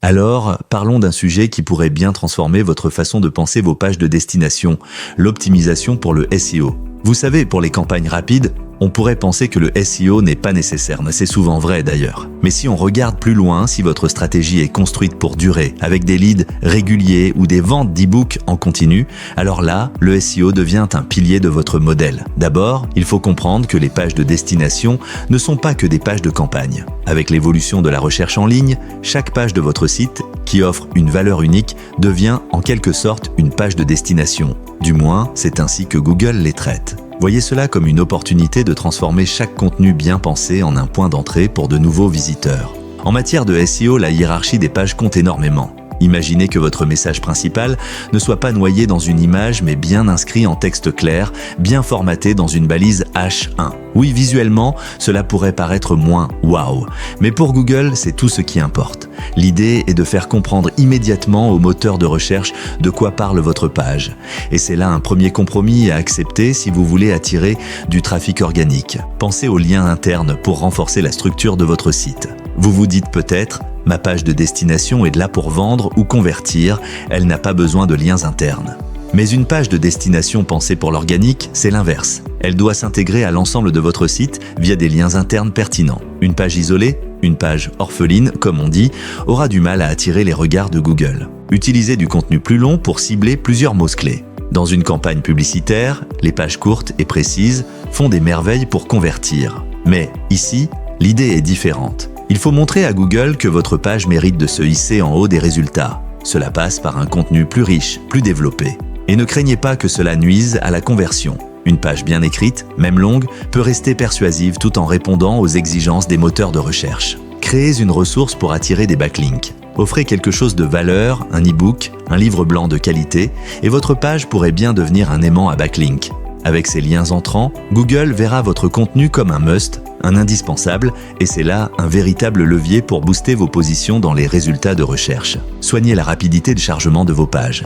Alors, parlons d'un sujet qui pourrait bien transformer votre façon de penser vos pages de destination, l'optimisation pour le SEO. Vous savez, pour les campagnes rapides, on pourrait penser que le SEO n'est pas nécessaire, mais c'est souvent vrai d'ailleurs. Mais si on regarde plus loin, si votre stratégie est construite pour durer, avec des leads réguliers ou des ventes d'e-books en continu, alors là, le SEO devient un pilier de votre modèle. D'abord, il faut comprendre que les pages de destination ne sont pas que des pages de campagne. Avec l'évolution de la recherche en ligne, chaque page de votre site, qui offre une valeur unique, devient en quelque sorte une page de destination. Du moins, c'est ainsi que Google les traite. Voyez cela comme une opportunité de transformer chaque contenu bien pensé en un point d'entrée pour de nouveaux visiteurs. En matière de SEO, la hiérarchie des pages compte énormément. Imaginez que votre message principal ne soit pas noyé dans une image mais bien inscrit en texte clair, bien formaté dans une balise H1. Oui, visuellement, cela pourrait paraître moins waouh, mais pour Google, c'est tout ce qui importe. L'idée est de faire comprendre immédiatement au moteur de recherche de quoi parle votre page. Et c'est là un premier compromis à accepter si vous voulez attirer du trafic organique. Pensez aux liens internes pour renforcer la structure de votre site. Vous vous dites peut-être: ma page de destination est là pour vendre ou convertir, elle n'a pas besoin de liens internes. Mais une page de destination pensée pour l'organique, c'est l'inverse. Elle doit s'intégrer à l'ensemble de votre site via des liens internes pertinents. Une page isolée, une page orpheline, comme on dit, aura du mal à attirer les regards de Google. Utilisez du contenu plus long pour cibler plusieurs mots-clés. Dans une campagne publicitaire, les pages courtes et précises font des merveilles pour convertir. Mais ici, l'idée est différente. Il faut montrer à Google que votre page mérite de se hisser en haut des résultats. Cela passe par un contenu plus riche, plus développé. Et ne craignez pas que cela nuise à la conversion. Une page bien écrite, même longue, peut rester persuasive tout en répondant aux exigences des moteurs de recherche. Créez une ressource pour attirer des backlinks. Offrez quelque chose de valeur, un e-book, un livre blanc de qualité, et votre page pourrait bien devenir un aimant à backlink. Avec ces liens entrants, Google verra votre contenu comme un must, un indispensable, et c'est là un véritable levier pour booster vos positions dans les résultats de recherche. Soignez la rapidité de chargement de vos pages.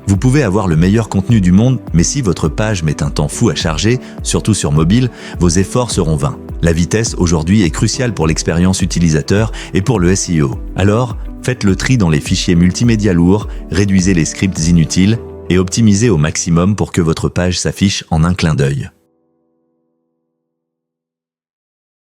Vous pouvez avoir le meilleur contenu du monde, mais si votre page met un temps fou à charger, surtout sur mobile, vos efforts seront vains. La vitesse aujourd'hui est cruciale pour l'expérience utilisateur et pour le SEO. Alors, faites le tri dans les fichiers multimédia lourds, réduisez les scripts inutiles et optimisez au maximum pour que votre page s'affiche en un clin d'œil.